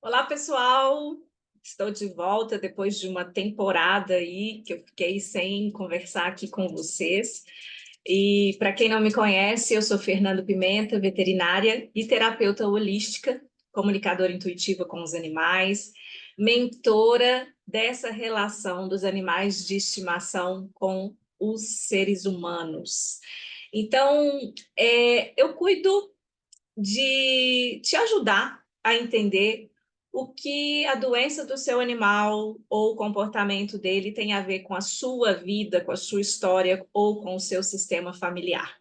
Olá, pessoal! Estou de volta depois de uma temporada aí que eu fiquei sem conversar aqui com vocês. E para quem não me conhece, eu sou Fernanda Pimenta, veterinária e terapeuta holística, comunicadora intuitiva com os animais, mentora dessa relação dos animais de estimação com os seres humanos. Então, eu cuido de te ajudar a entender o que a doença do seu animal ou o comportamento dele tem a ver com a sua vida, com a sua história ou com o seu sistema familiar.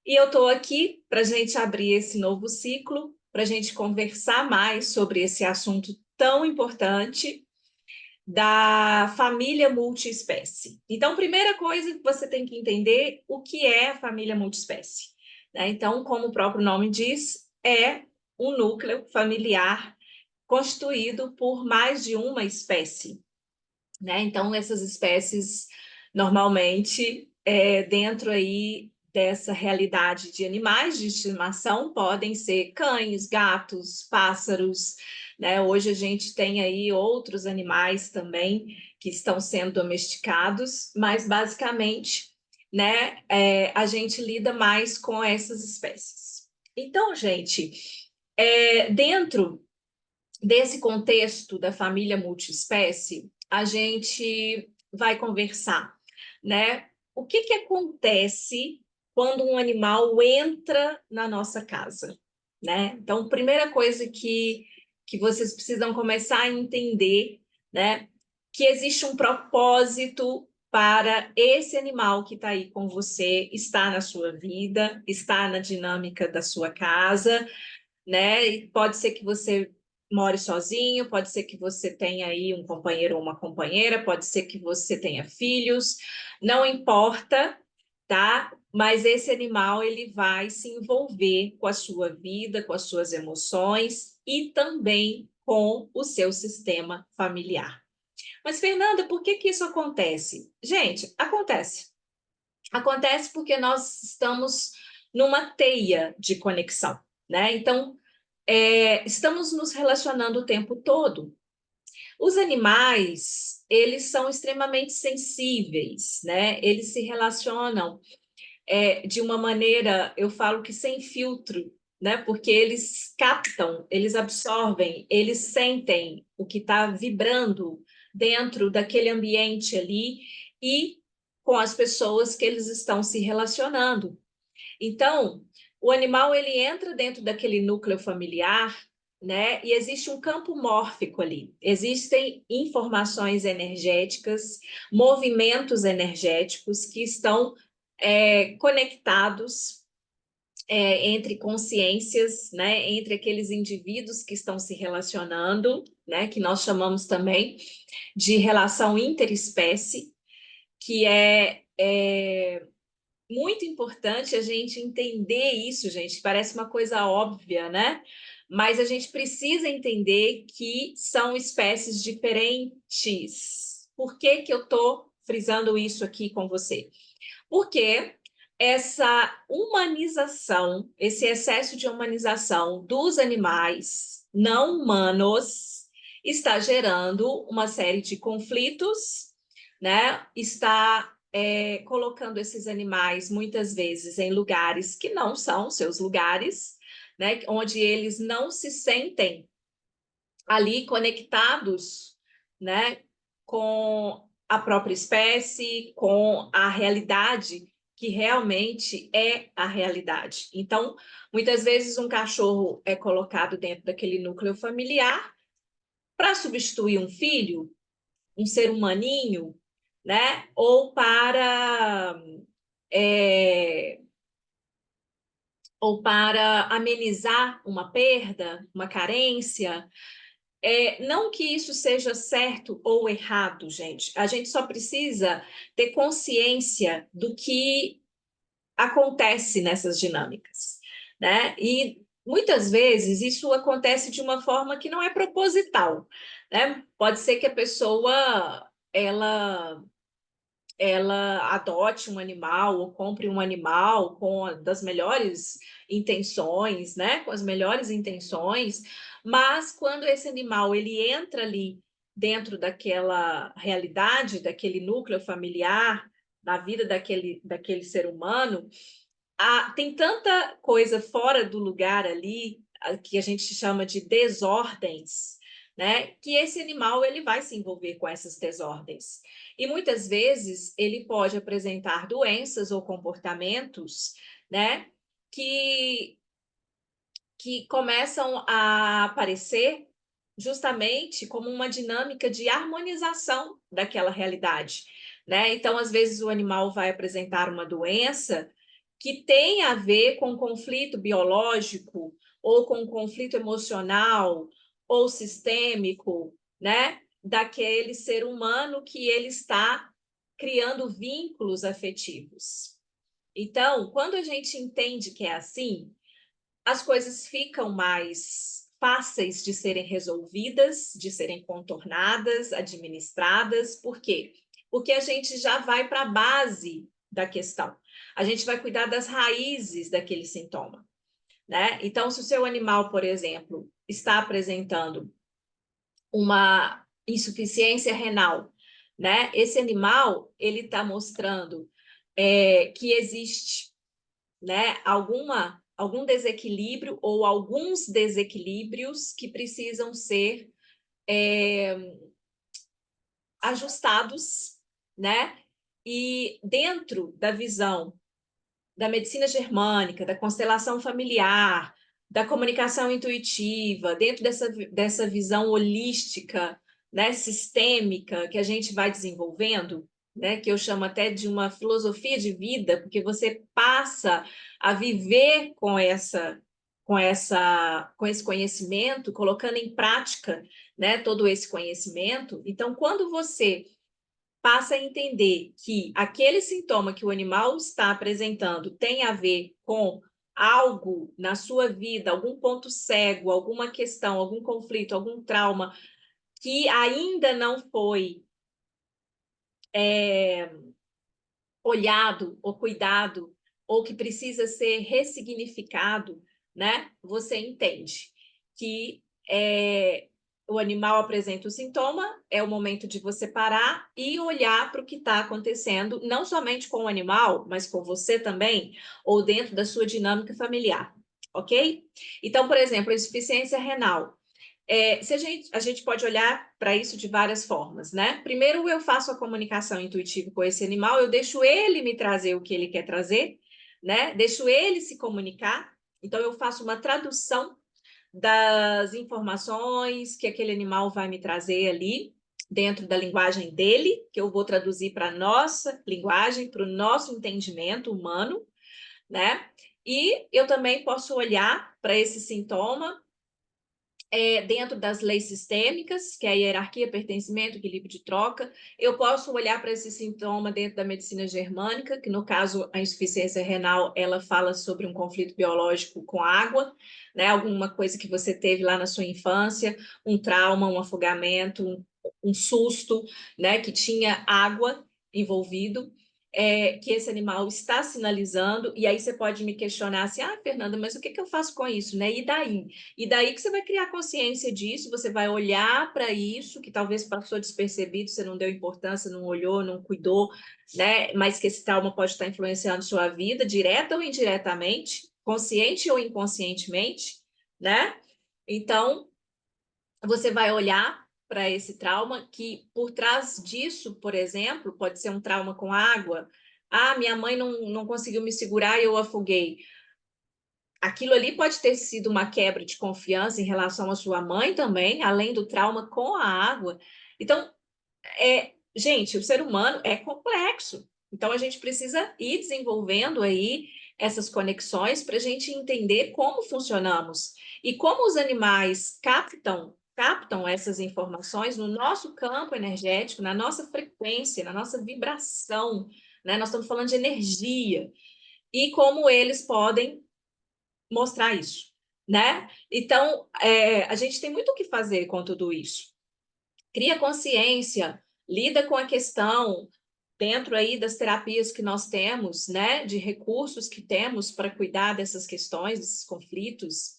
E eu estou aqui para a gente abrir esse novo ciclo, para a gente conversar mais sobre esse assunto tão importante da família multiespécie. Então, primeira coisa que você tem que entender o que é a família multiespécie, né? Então, como o próprio nome diz, é um núcleo familiar constituído por mais de uma espécie, né? Então, essas espécies normalmente dentro aí dessa realidade de animais de estimação podem ser cães, gatos, pássaros, né? Hoje a gente tem aí outros animais também que estão sendo domesticados, mas basicamente, né, a gente lida mais com essas espécies. Então, gente, dentro desse contexto da família multiespécie, a gente vai conversar, né? O que acontece quando um animal entra na nossa casa, né? Então, primeira coisa que vocês precisam começar a entender, né? Que existe um propósito para esse animal que está aí com você, está na sua vida, está na dinâmica da sua casa, né? E pode ser que você more sozinho, pode ser que você tenha aí um companheiro ou uma companheira, pode ser que você tenha filhos, não importa, tá? Mas esse animal ele vai se envolver com a sua vida, com as suas emoções e também com o seu sistema familiar. Mas, Fernanda, por que isso acontece? Gente, acontece. Acontece porque nós estamos numa teia de conexão, né? Então, estamos nos relacionando o tempo todo. Os animais, eles são extremamente sensíveis, né? Eles se relacionam de uma maneira, eu falo que sem filtro, né? Porque eles captam, eles absorvem, eles sentem o que está vibrando dentro daquele ambiente ali e com as pessoas que eles estão se relacionando. Então, o animal ele entra dentro daquele núcleo familiar, né? E existe um campo mórfico ali. Existem informações energéticas, movimentos energéticos que estão conectados entre consciências, né? Entre aqueles indivíduos que estão se relacionando, né? Que nós chamamos também de relação interespécie, que é muito importante a gente entender isso, gente. Parece uma coisa óbvia, né? Mas a gente precisa entender que são espécies diferentes. Por que eu estou frisando isso aqui com você? Porque essa humanização, esse excesso de humanização dos animais não humanos está gerando uma série de conflitos, né? Está colocando esses animais muitas vezes em lugares que não são seus lugares, né? Onde eles não se sentem ali conectados, né? Com a própria espécie, com a realidade que realmente é a realidade. Então, muitas vezes um cachorro é colocado dentro daquele núcleo familiar para substituir um filho, um ser humaninho, né? É, ou para amenizar uma perda, uma carência. Não que isso seja certo ou errado, gente. A gente só precisa ter consciência do que acontece nessas dinâmicas, né? E muitas vezes isso acontece de uma forma que não é proposital, né? Pode ser que a pessoa ela adote um animal ou compre um animal com das melhores intenções, né? Com as melhores intenções, mas quando esse animal ele entra ali dentro daquela realidade, daquele núcleo familiar, na vida daquele ser humano, tem tanta coisa fora do lugar ali, que a gente chama de desordens, né? Que esse animal ele vai se envolver com essas desordens. E muitas vezes ele pode apresentar doenças ou comportamentos, né? Que, que começam a aparecer justamente como uma dinâmica de harmonização daquela realidade, né? Então, às vezes, o animal vai apresentar uma doença que tem a ver com conflito biológico ou com conflito emocional ou sistêmico, né? Daquele ser humano que ele está criando vínculos afetivos. Então, quando a gente entende que é assim, as coisas ficam mais fáceis de serem resolvidas, de serem contornadas, administradas. Por quê? Porque a gente já vai para a base da questão. A gente vai cuidar das raízes daquele sintoma, né? Então, se o seu animal, por exemplo, está apresentando uma insuficiência renal, né? Esse animal, ele está mostrando que existe, né, algum desequilíbrio ou alguns desequilíbrios que precisam ser ajustados, né? E dentro da visão da medicina germânica, da constelação familiar, da comunicação intuitiva, dentro dessa visão holística, né, sistêmica que a gente vai desenvolvendo, né, que eu chamo até de uma filosofia de vida, porque você passa a viver com esse conhecimento, colocando em prática, né, todo esse conhecimento. Então, quando você passa a entender que aquele sintoma que o animal está apresentando tem a ver com algo na sua vida, algum ponto cego, alguma questão, algum conflito, algum trauma que ainda não foi olhado ou cuidado, ou que precisa ser ressignificado, né? Você entende que o animal apresenta o sintoma, é o momento de você parar e olhar para o que está acontecendo, não somente com o animal, mas com você também, ou dentro da sua dinâmica familiar, ok? Então, por exemplo, a insuficiência renal. Se a gente pode olhar para isso de várias formas, né? Primeiro, eu faço a comunicação intuitiva com esse animal, eu deixo ele me trazer o que ele quer trazer, né? Deixo ele se comunicar. Então, eu faço uma tradução das informações que aquele animal vai me trazer ali, dentro da linguagem dele, que eu vou traduzir para a nossa linguagem, para o nosso entendimento humano, né? E eu também posso olhar para esse sintoma dentro das leis sistêmicas, que é a hierarquia, pertencimento, equilíbrio de troca. Eu posso olhar para esse sintoma dentro da medicina germânica, que no caso a insuficiência renal, ela fala sobre um conflito biológico com água, né? Alguma coisa que você teve lá na sua infância, um trauma, um afogamento, um susto, né? Que tinha água envolvido. Que esse animal está sinalizando, e aí você pode me questionar assim, Fernanda, mas o que eu faço com isso, né? E daí? E daí que você vai criar consciência disso, você vai olhar para isso, que talvez passou despercebido, você não deu importância, não olhou, não cuidou, né? Mas que esse trauma pode estar influenciando sua vida, direta ou indiretamente, consciente ou inconscientemente, né? Então, você vai olhar para esse trauma, que por trás disso, por exemplo, pode ser um trauma com água. Minha mãe não conseguiu me segurar e eu afoguei. Aquilo ali pode ter sido uma quebra de confiança em relação à sua mãe também, além do trauma com a água. Então, gente, o ser humano é complexo. Então, a gente precisa ir desenvolvendo aí essas conexões para a gente entender como funcionamos e como os animais captam essas informações no nosso campo energético, na nossa frequência, na nossa vibração, né? Nós estamos falando de energia e como eles podem mostrar isso, né? Então, a gente tem muito o que fazer com tudo isso. Cria consciência, lida com a questão, dentro aí das terapias que nós temos, né, de recursos que temos para cuidar dessas questões, desses conflitos.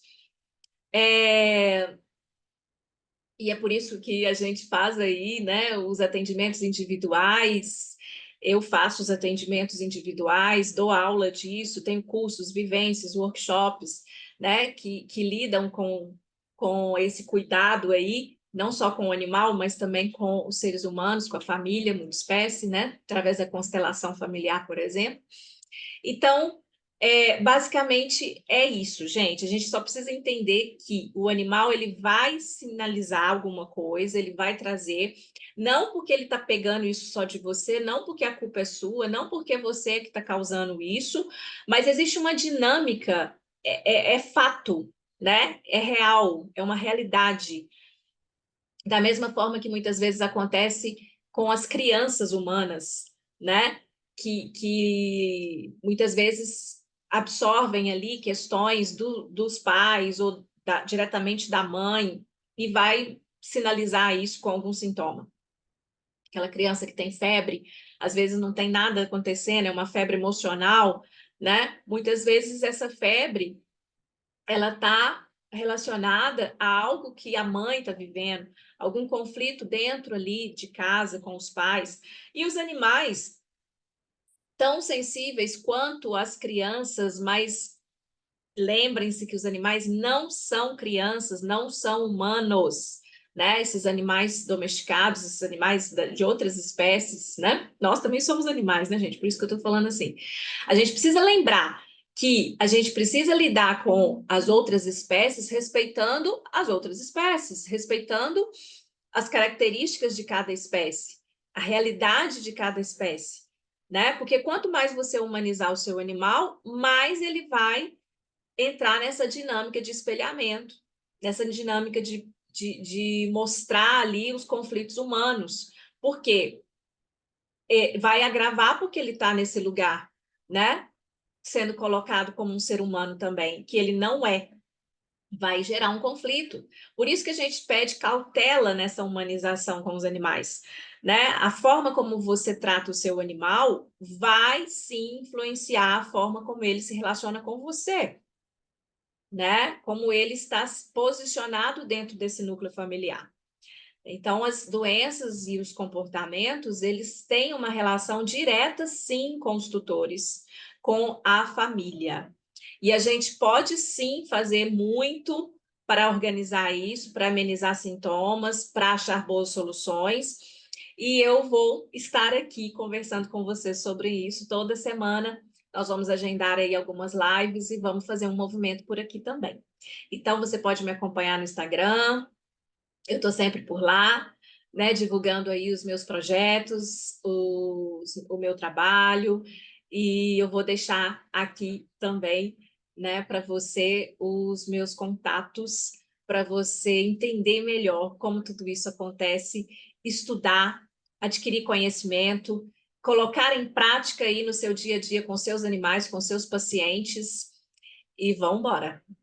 E é por isso que a gente faz aí, né, os atendimentos individuais. Eu faço os atendimentos individuais, dou aula disso, tenho cursos, vivências, workshops, né, que lidam com esse cuidado aí, não só com o animal, mas também com os seres humanos, com a família, multiespécie, né, através da constelação familiar, por exemplo. Então, basicamente é isso, gente. A gente só precisa entender que o animal ele vai sinalizar alguma coisa, ele vai trazer, não porque ele está pegando isso só de você, não porque a culpa é sua, não porque você que está causando isso, mas existe uma dinâmica, é fato, né? É real, é uma realidade. Da mesma forma que muitas vezes acontece com as crianças humanas, né? Que muitas vezes absorvem ali questões dos pais ou diretamente da mãe e vai sinalizar isso com algum sintoma. Aquela criança que tem febre, às vezes não tem nada acontecendo, é uma febre emocional, né? Muitas vezes essa febre ela está relacionada a algo que a mãe está vivendo, algum conflito dentro ali de casa com os pais. E os animais, tão sensíveis quanto as crianças, mas lembrem-se que os animais não são crianças, não são humanos. Né? Esses animais domesticados, esses animais de outras espécies, né? Nós também somos animais, né, gente? Por isso que eu estou falando assim. A gente precisa lembrar que a gente precisa lidar com as outras espécies respeitando as outras espécies, respeitando as características de cada espécie, a realidade de cada espécie, né? Porque quanto mais você humanizar o seu animal, mais ele vai entrar nessa dinâmica de espelhamento, nessa dinâmica de mostrar ali os conflitos humanos. Por quê? Vai agravar porque ele está nesse lugar, né? Sendo colocado como um ser humano também, que ele não é. Vai gerar um conflito. Por isso que a gente pede cautela nessa humanização com os animais, né? A forma como você trata o seu animal vai sim influenciar a forma como ele se relaciona com você, né? Como ele está posicionado dentro desse núcleo familiar. Então, as doenças e os comportamentos, eles têm uma relação direta, sim, com os tutores, com a família. E a gente pode, sim, fazer muito para organizar isso, para amenizar sintomas, para achar boas soluções. E eu vou estar aqui conversando com você sobre isso toda semana. Nós vamos agendar aí algumas lives e vamos fazer um movimento por aqui também. Então, você pode me acompanhar no Instagram, eu estou sempre por lá, né, divulgando aí os meus projetos, o meu trabalho, e eu vou deixar aqui também, né, para você os meus contatos, para você entender melhor como tudo isso acontece, estudar, adquirir conhecimento, colocar em prática aí no seu dia a dia com seus animais, com seus pacientes, e vamos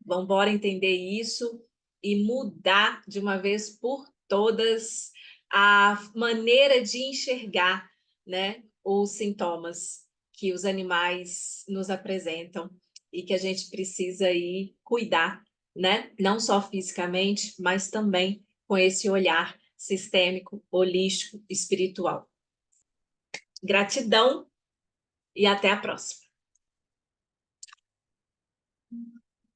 embora entender isso e mudar de uma vez por todas a maneira de enxergar, né, os sintomas que os animais nos apresentam e que a gente precisa aí cuidar, né, não só fisicamente, mas também com esse olhar sistêmico, holístico, espiritual. Gratidão e até a próxima.